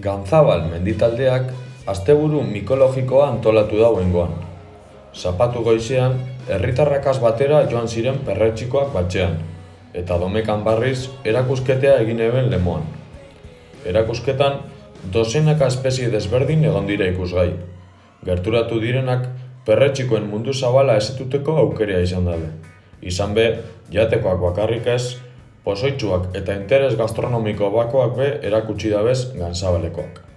Ganzabal menditaldeak asteburu mikologikoa antolatu da oraingoan. Zapatu goizean, herritarrakaz batera joan ziren perretxikoak batxean, eta domekan barriz erakusketea egin eben lemoan. Erakusketan, dozenaka espezie desberdin egon dira ikusgai. Gerturatu direnak perretxikoen mundu zabala ezetuteko aukera izan dabe. Izan be, jatekoak bakarrik ez, pozoitsuak eta interes gastronomiko bakoak be erakutsi dabez Ganzabalekoak.